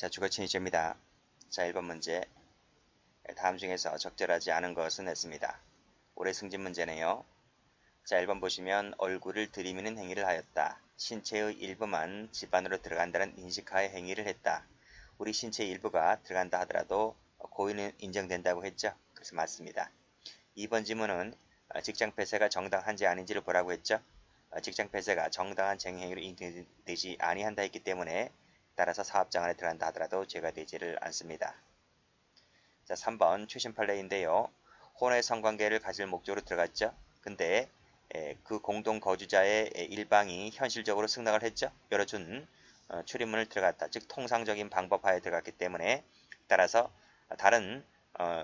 자, 주거침입제입니다. 자, 1번 문제. 다음 중에서 적절하지 않은 것은 했습니다. 올해 승진 문제네요. 자, 1번 보시면 얼굴을 들이미는 행위를 하였다. 신체의 일부만 집 안으로 들어간다는 인식하에 행위를 했다. 우리 신체의 일부가 들어간다 하더라도 고의는 인정된다고 했죠. 그래서 맞습니다. 2번 지문은 직장 폐쇄가 정당한지 아닌지를 보라고 했죠. 직장 폐쇄가 정당한 쟁행위로 인정되지 아니한다 했기 때문에 따라서 사업장 안에 들어간다 하더라도 죄가 되지를 않습니다. 자, 3번 최신 판례인데요. 혼의 성관계를 가질 목적으로 들어갔죠. 근데 그 공동 거주자의 일방이 현실적으로 승낙을 했죠. 열어준 출입문을 들어갔다. 즉 통상적인 방법하에 들어갔기 때문에 따라서 다른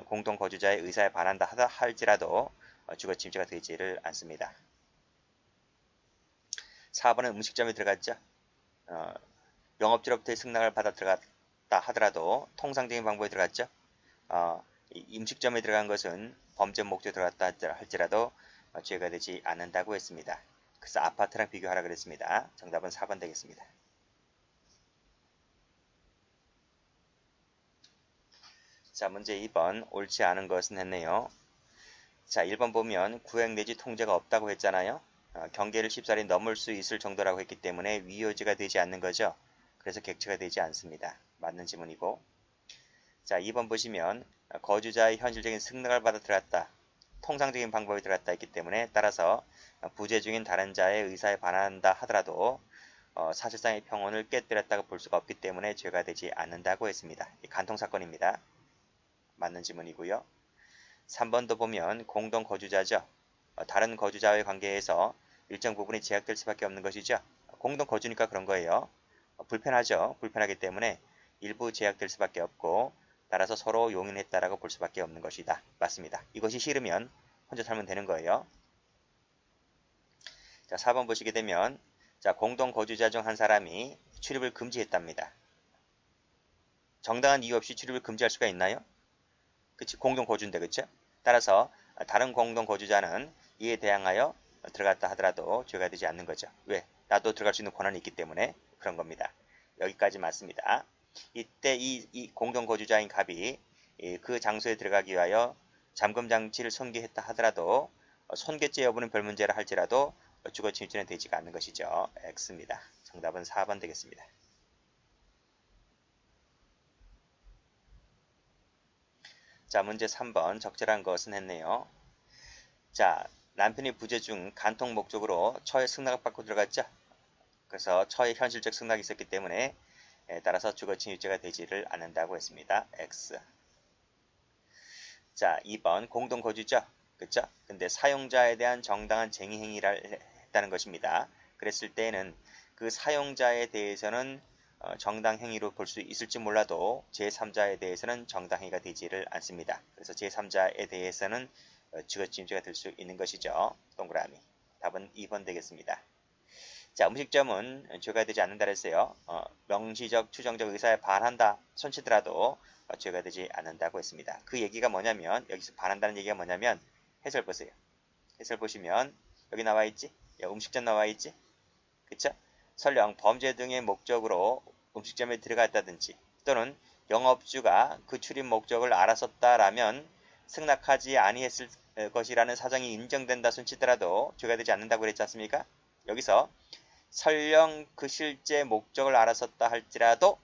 공동 거주자의 의사에 반한다 할지라도 주거침입죄가 되지를 않습니다. 4번은 음식점에 들어갔죠. 영업지로부터의 승낙을 받아 들어갔다 하더라도 통상적인 방법에 들어갔죠. 음식점에 들어간 것은 범죄 목적으로 들어갔다 할지라도 죄가 되지 않는다고 했습니다. 그래서 아파트랑 비교하라 그랬습니다. 정답은 4번 되겠습니다. 자, 문제 2번 옳지 않은 것은 했네요. 자, 1번 보면 구획 내지 통제가 없다고 했잖아요. 경계를 쉽사리 넘을 수 있을 정도라고 했기 때문에 위효죄가 되지 않는 거죠. 그래서 객체가 되지 않습니다. 맞는 지문이고. 자, 2번 보시면 거주자의 현실적인 승낙을 받아 들어갔다. 통상적인 방법이 들어갔다 했기 때문에 따라서 부재 중인 다른 자의 의사에 반한다 하더라도 사실상의 평온을 깨뜨렸다고 볼 수가 없기 때문에 죄가 되지 않는다고 했습니다. 간통사건입니다. 맞는 지문이고요. 3번도 보면 공동 거주자죠. 다른 거주자와의 관계에서 일정 부분이 제약될 수밖에 없는 것이죠. 공동 거주니까 그런 거예요. 불편하죠. 불편하기 때문에 일부 제약될 수밖에 없고 따라서 서로 용인했다라고 볼 수밖에 없는 것이다. 맞습니다. 이것이 싫으면 혼자 살면 되는 거예요. 자, 4번 보시게 되면 자, 공동 거주자 중 한 사람이 출입을 금지했답니다. 정당한 이유 없이 출입을 금지할 수가 있나요? 그치, 공동 거주인데, 그쵸? 따라서 다른 공동 거주자는 이에 대항하여 들어갔다 하더라도 죄가 되지 않는 거죠. 왜? 나도 들어갈 수 있는 권한이 있기 때문에 그런 겁니다. 여기까지 맞습니다. 이때 이 공동 거주자인 갑이 그 장소에 들어가기 위하여 잠금 장치를 손괴했다 하더라도 손괴죄 여부는 별 문제라 할지라도 주거침입죄는 되지가 않는 것이죠. X입니다. 정답은 4번 되겠습니다. 자, 문제 3번 적절한 것은 했네요. 자, 남편이 부재 중 간통 목적으로 처의 승낙을 받고 들어갔죠. 그래서 처의 현실적 승낙이 있었기 때문에 따라서 주거침입죄가 되지를 않는다고 했습니다. X. 자, 2번 공동거주죠. 그쵸? 근데 사용자에 대한 정당한 쟁의행위를 했다는 것입니다. 그랬을 때에는 그 사용자에 대해서는 정당행위로 볼 수 있을지 몰라도 제3자에 대해서는 정당행위가 되지를 않습니다. 그래서 제3자에 대해서는 주거침입죄가 될 수 있는 것이죠. 동그라미. 답은 2번 되겠습니다. 자, 음식점은 죄가 되지 않는다 그랬어요. 명시적, 추정적 의사에 반한다 손치더라도 죄가 되지 않는다고 했습니다. 그 얘기가 뭐냐면 여기서 반한다는 얘기가 뭐냐면 해설 보세요. 해설 보시면 여기 나와 있지? 음식점 나와 있지? 그쵸? 설령 범죄 등의 목적으로 음식점에 들어갔다든지 또는 영업주가 그 출입 목적을 알았었다라면 승낙하지 아니했을 것이라는 사정이 인정된다 손치더라도 죄가 되지 않는다고 그랬지 않습니까? 여기서 설령 그 실제 목적을 알았었다 할지라도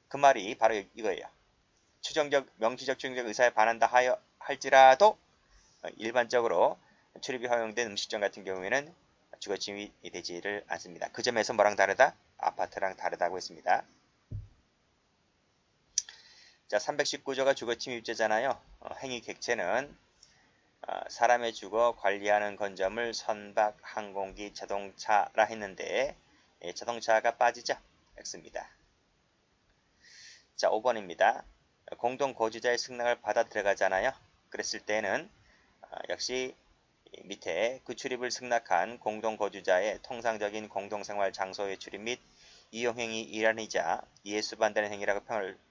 그 말이 바로 이거예요. 추정적, 명시적, 추정적 의사에 반한다 할지라도 일반적으로 출입이 허용된 음식점 같은 경우에는 주거침입이 되지를 않습니다. 그 점에서 뭐랑 다르다? 아파트랑 다르다고 했습니다. 자, 319조가 주거침입죄잖아요. 행위 객체는 사람의 주거 관리하는 건점을 선박, 항공기, 자동차라 했는데 자동차가 빠지죠. X입니다. 자, 5번입니다. 공동 거주자의 승낙을 받아 들어가잖아요. 그랬을 때는 역시 밑에 그 출입을 승낙한 공동 거주자의 통상적인 공동생활 장소의 출입 및 이용행위 일환이자 이에 수반되는 행위라고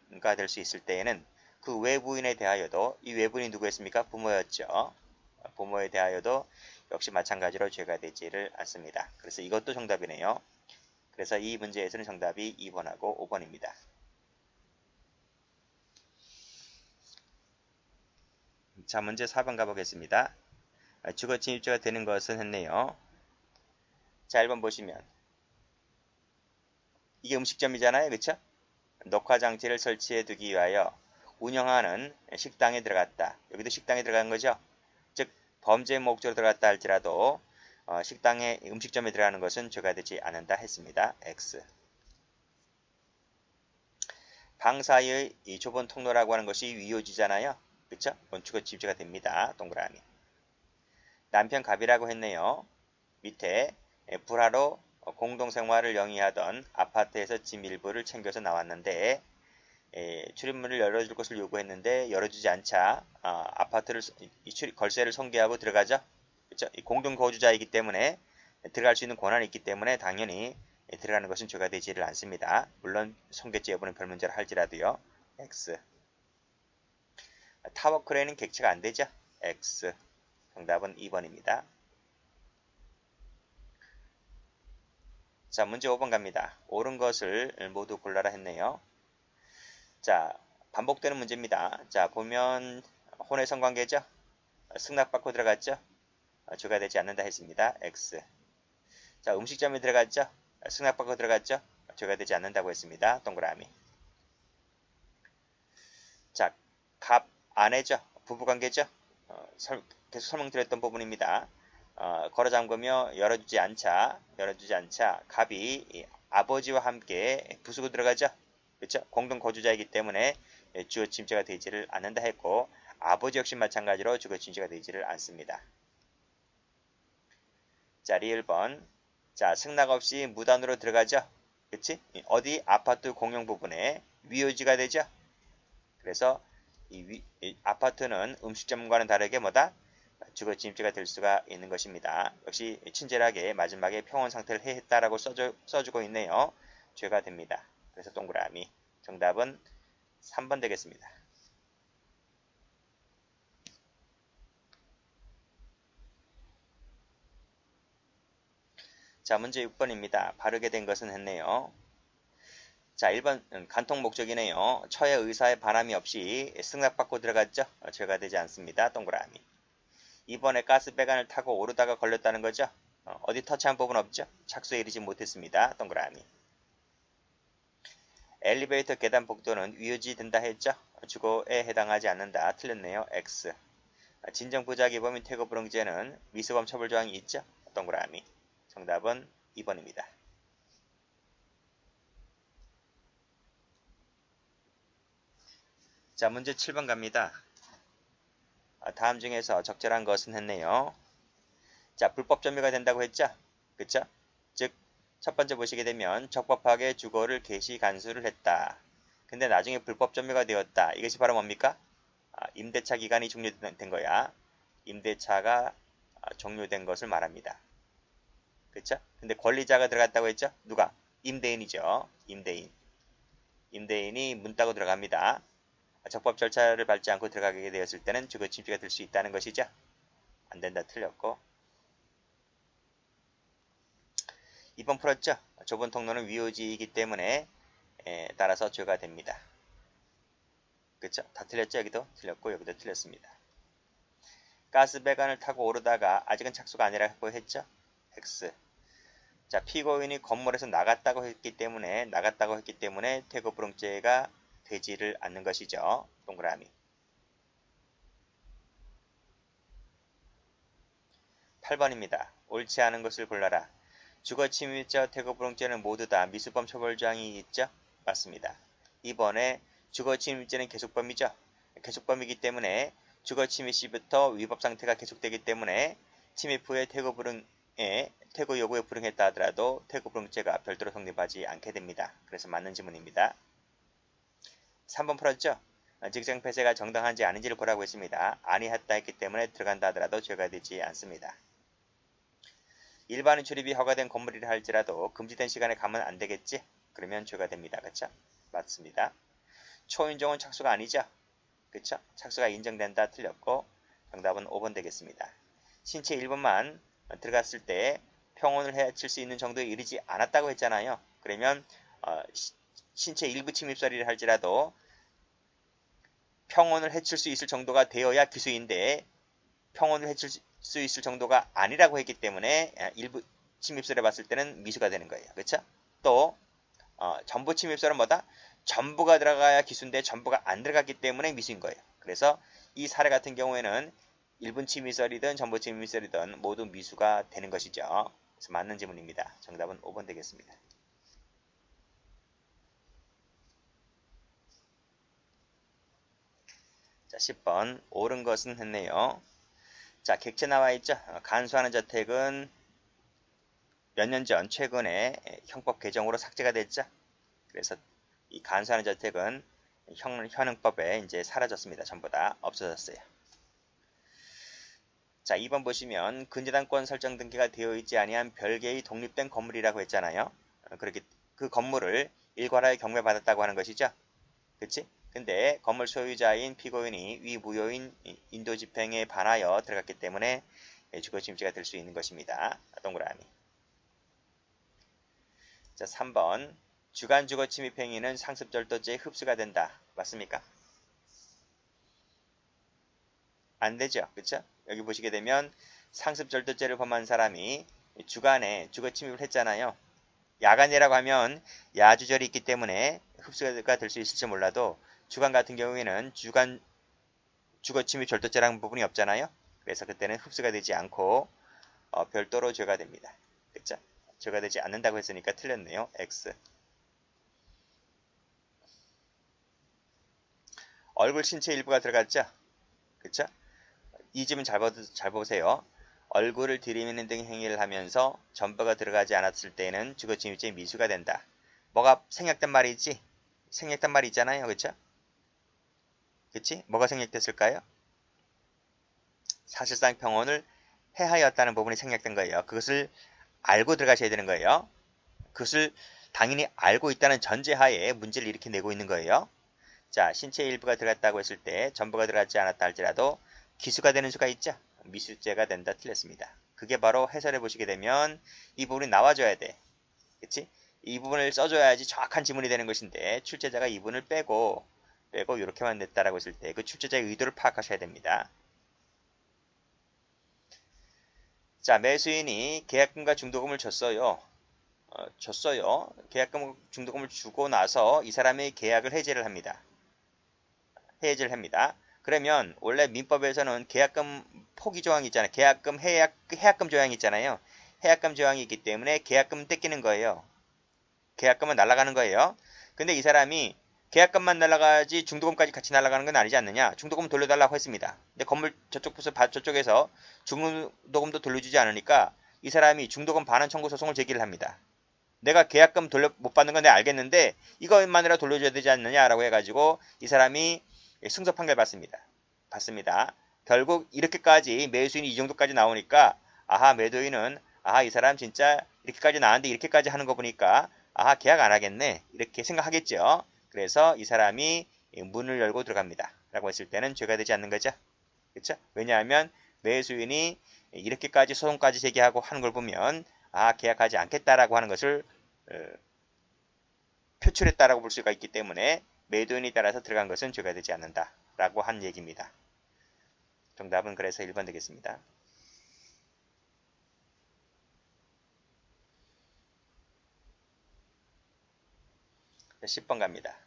평가될 수 있을 때에는 그 외부인에 대하여도 이 외부인이 누구였습니까? 부모였죠. 부모에 대하여도 역시 마찬가지로 죄가 되지를 않습니다. 그래서 이것도 정답이네요. 그래서 이 문제에서는 정답이 2번하고 5번입니다. 자, 문제 4번 가보겠습니다. 주거 침입죄가 되는 것은 했네요. 자, 1번 보시면 이게 음식점이잖아요. 그쵸? 녹화장치를 설치해 두기 위하여 운영하는 식당에 들어갔다. 여기도 식당에 들어간 거죠. 즉 범죄 목적으로 들어갔다 할지라도 식당에 음식점에 들어가는 것은 죄가 되지 않는다 했습니다. X. 방 사이의 이 좁은 통로라고 하는 것이 위요지잖아요. 그쵸? 주거 침입죄가 됩니다. 동그라미. 남편 갑이라고 했네요. 밑에 불화로 공동생활을 영위하던 아파트에서 짐 일부를 챙겨서 나왔는데 출입문을 열어줄 것을 요구했는데 열어주지 않자 아파트를 걸쇠를 손괴하고 들어가죠. 그렇죠? 공동 거주자이기 때문에 들어갈 수 있는 권한이 있기 때문에 당연히 들어가는 것은 죄가 되지를 않습니다. 물론 손괴죄 여부는 별 문제라 할지라도요. X. 타워 크레인은 객체가 안 되죠. X. 정답은 2번입니다. 자, 문제 5번 갑니다. 옳은 것을 모두 골라라 했네요. 자, 반복되는 문제입니다. 자, 보면 혼의 성관계죠? 승낙받고 들어갔죠? 죄가 되지 않는다 했습니다. X. 자, 음식점에 들어갔죠? 승낙받고 들어갔죠? 죄가 되지 않는다고 했습니다. 동그라미. 자, 갑 아내죠? 부부관계죠? 계속 설명드렸던 부분입니다. 걸어 잠그며 열어주지 않자 갑이 아버지와 함께 부수고 들어가죠. 그렇죠? 공동 거주자이기 때문에 주거 침입죄가 되지를 않는다 했고 아버지 역시 마찬가지로 주거 침입죄가 되지를 않습니다. 자, 리 1번. 자, 승낙 없이 무단으로 들어가죠. 그렇지? 어디 아파트 공용 부분에 위요지가 되죠. 그래서 이 아파트는 음식점과는 다르게 뭐다? 주거 침입죄가 될 수가 있는 것입니다. 역시 친절하게 마지막에 평온 상태를 해했다라고 써주고 있네요. 죄가 됩니다. 그래서 동그라미. 정답은 3번 되겠습니다. 자, 문제 6번입니다. 바르게 된 것은 했네요. 자, 1번 간통 목적이네요. 처의 의사의 바람이 없이 승낙받고 들어갔죠? 죄가 되지 않습니다. 동그라미. 2번에 가스배관을 타고 오르다가 걸렸다는 거죠? 어디 터치한 부분 없죠? 착수에 이르지 못했습니다. 동그라미. 엘리베이터 계단 복도는 위요지 된다 했죠? 주거에 해당하지 않는다. 틀렸네요. X. 진정부작위 범인 퇴거 불응죄는 미수범 처벌 조항이 있죠? 동그라미. 정답은 2번입니다. 자, 문제 7번 갑니다. 다음 중에서 적절한 것은 했네요. 자, 불법 점유가 된다고 했죠? 그쵸? 즉, 첫 번째 보시게 되면 적법하게 주거를 개시 간수를 했다. 근데 나중에 불법 점유가 되었다. 이것이 바로 뭡니까? 임대차 기간이 종료된 거야. 임대차가 종료된 것을 말합니다. 그쵸? 근데 권리자가 들어갔다고 했죠? 누가? 임대인이죠. 임대인이 문 따고 들어갑니다. 적법 절차를 밟지 않고 들어가게 되었을 때는 주거 침입죄가 될 수 있다는 것이죠. 안 된다. 틀렸고. 2번 풀었죠? 좁은 통로는 위요지이기 때문에 따라서 죄가 됩니다. 그쵸? 다 틀렸죠? 여기도 틀렸고 여기도 틀렸습니다. 가스배관을 타고 오르다가 아직은 착수가 아니라고 했죠? X. 자, 피고인이 건물에서 나갔다고 했기 때문에 퇴거 불응죄가 되지를 않는 것이죠. 동그라미. 8번입니다. 옳지 않은 것을 골라라. 주거 침입죄와 퇴거 불응죄는 모두 다 미수범 처벌조항이 있죠? 맞습니다. 2번에 주거 침입죄는 계속범이죠. 계속범이기 때문에 주거 침입 시부터 위법 상태가 계속되기 때문에 침입 후에 퇴거 요구에 불응했다 하더라도 퇴거 불응죄가 별도로 성립하지 않게 됩니다. 그래서 맞는 지문입니다. 3번 풀었죠? 직장 폐쇄가 정당한지 아닌지를 보라고 했습니다. 아니했다 했기 때문에 들어간다 하더라도 죄가 되지 않습니다. 일반인 출입이 허가된 건물이라 할지라도 금지된 시간에 가면 안 되겠지? 그러면 죄가 됩니다. 그쵸? 맞습니다. 초인종은 착수가 아니죠? 그쵸? 착수가 인정된다. 틀렸고 정답은 5번 되겠습니다. 신체 일부만 들어갔을 때 평온을 해칠 수 있는 정도에 이르지 않았다고 했잖아요. 그러면 신체 일부 침입설이라 할지라도 평온을 해칠 수 있을 정도가 되어야 기수인데 평온을 해칠 수 있을 정도가 아니라고 했기 때문에 일부 침입설에 봤을 때는 미수가 되는 거예요. 그렇죠? 또 전부 침입설은 뭐다? 전부가 들어가야 기수인데 전부가 안 들어갔기 때문에 미수인 거예요. 그래서 이 사례 같은 경우에는 일분 침입설이든 전부 침입설이든 모두 미수가 되는 것이죠. 그래서 맞는 지문입니다. 정답은 5번 되겠습니다. 자, 10번 옳은 것은 했네요. 자, 객체 나와 있죠. 간수하는 저택은 몇 년 전 최근에 형법 개정으로 삭제가 됐죠. 그래서 이 간수하는 저택은 현행법에 이제 사라졌습니다. 전부 다 없어졌어요. 자, 2번 보시면 근저당권 설정 등기가 되어 있지 아니한 별개의 독립된 건물이라고 했잖아요. 그렇게 그 건물을 일괄하여 경매받았다고 하는 것이죠. 그치? 근데 건물 소유자인 피고인이 위 무효인 인도집행에 반하여 들어갔기 때문에 주거침입죄가 될 수 있는 것입니다. 동그라미. 자, 3번 주간 주거침입 행위는 상습절도죄에 흡수가 된다. 맞습니까? 안 되죠. 그쵸? 여기 보시게 되면 상습절도죄를 범한 사람이 주간에 주거침입을 했잖아요. 야간이라고 하면 야주절이 있기 때문에 흡수가 될 수 있을지 몰라도 주간 같은 경우에는 주간 주거침입 절도죄라는 부분이 없잖아요. 그래서 그때는 흡수가 되지 않고 별도로 죄가 됩니다. 그쵸? 죄가 되지 않는다고 했으니까 틀렸네요. X. 얼굴 신체 일부가 들어갔죠? 그쵸? 이 질문 잘 보세요. 얼굴을 들이미는 등 행위를 하면서 전부가 들어가지 않았을 때는 주거침입죄 미수가 된다. 뭐가 생략된 말이지? 생략된 말이 있잖아요. 그쵸? 그치? 뭐가 생략됐을까요? 사실상 평온을 해하였다는 부분이 생략된 거예요. 그것을 알고 들어가셔야 되는 거예요. 그것을 당연히 알고 있다는 전제하에 문제를 이렇게 내고 있는 거예요. 자, 신체 일부가 들어갔다고 했을 때 전부가 들어갔지 않았다 할지라도 기수가 되는 수가 있죠. 미수죄가 된다. 틀렸습니다. 그게 바로 해설해 보시게 되면 이 부분이 나와줘야 돼. 그치? 이 부분을 써줘야지 정확한 지문이 되는 것인데 출제자가 이 부분을 빼고 이렇게만 냈다라고 했을 때 그 출제자의 의도를 파악하셔야 됩니다. 자, 매수인이 계약금과 중도금을 줬어요. 계약금 중도금을 주고 나서 이 사람이 계약을 해지를 합니다. 그러면 원래 민법에서는 계약금 포기 조항이 있잖아요. 계약금 해약금 조항이 있잖아요. 해약금 조항이 있기 때문에 계약금은 떼기는 거예요. 계약금은 날아가는 거예요. 근데 이 사람이 계약금만 날아가지 중도금까지 같이 날아가는 건 아니지 않느냐. 중도금 돌려달라고 했습니다. 근데 건물 저쪽에서 중도금도 돌려주지 않으니까 이 사람이 중도금 반환 청구 소송을 제기를 합니다. 내가 계약금 못 받는 건 내가 알겠는데 이것만이라 돌려줘야 되지 않느냐라고 해가지고 이 사람이 승소 판결 받습니다. 결국 이렇게까지 매수인이 이 정도까지 나오니까 매도인은 이 사람 진짜 이렇게까지 나왔는데 이렇게까지 하는 거 보니까 계약 안 하겠네 이렇게 생각하겠죠. 그래서 이 사람이 문을 열고 들어갑니다. 라고 했을 때는 죄가 되지 않는 거죠. 그렇죠? 왜냐하면 매수인이 이렇게까지 소송까지 제기하고 하는 걸 보면 계약하지 않겠다라고 하는 것을 표출했다라고 볼 수가 있기 때문에 매도인에 따라서 들어간 것은 죄가 되지 않는다라고 한 얘기입니다. 정답은 그래서 1번 되겠습니다. 자, 10번 갑니다.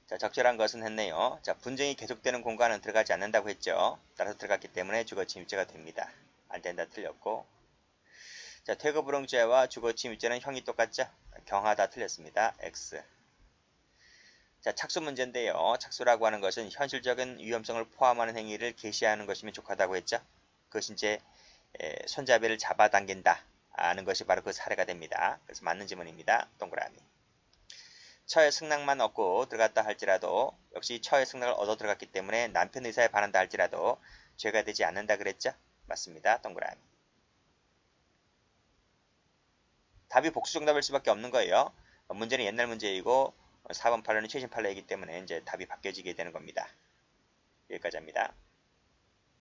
자, 적절한 것은 했네요. 자, 분쟁이 계속되는 공간은 들어가지 않는다고 했죠. 따라서 들어갔기 때문에 주거침입죄가 됩니다. 안 된다 틀렸고. 자, 퇴거불응죄와 주거침입죄는 형이 똑같죠? 경하다 틀렸습니다. X. 자, 착수 문제인데요. 착수라고 하는 것은 현실적인 위험성을 포함하는 행위를 개시하는 것이면 족하다고 했죠. 그것이 이제 손잡이를 잡아당긴다 하는 것이 바로 그 사례가 됩니다. 그래서 맞는 지문입니다. 동그라미. 처의 승낙만 얻고 들어갔다 할지라도 역시 처의 승낙을 얻어 들어갔기 때문에 남편 의사에 반한다 할지라도 죄가 되지 않는다 그랬죠? 맞습니다. 동그라미. 답이 복수 정답일 수밖에 없는 거예요. 문제는 옛날 문제이고 4번 판례는 최신 판례이기 때문에 이제 답이 바뀌어지게 되는 겁니다. 여기까지 합니다.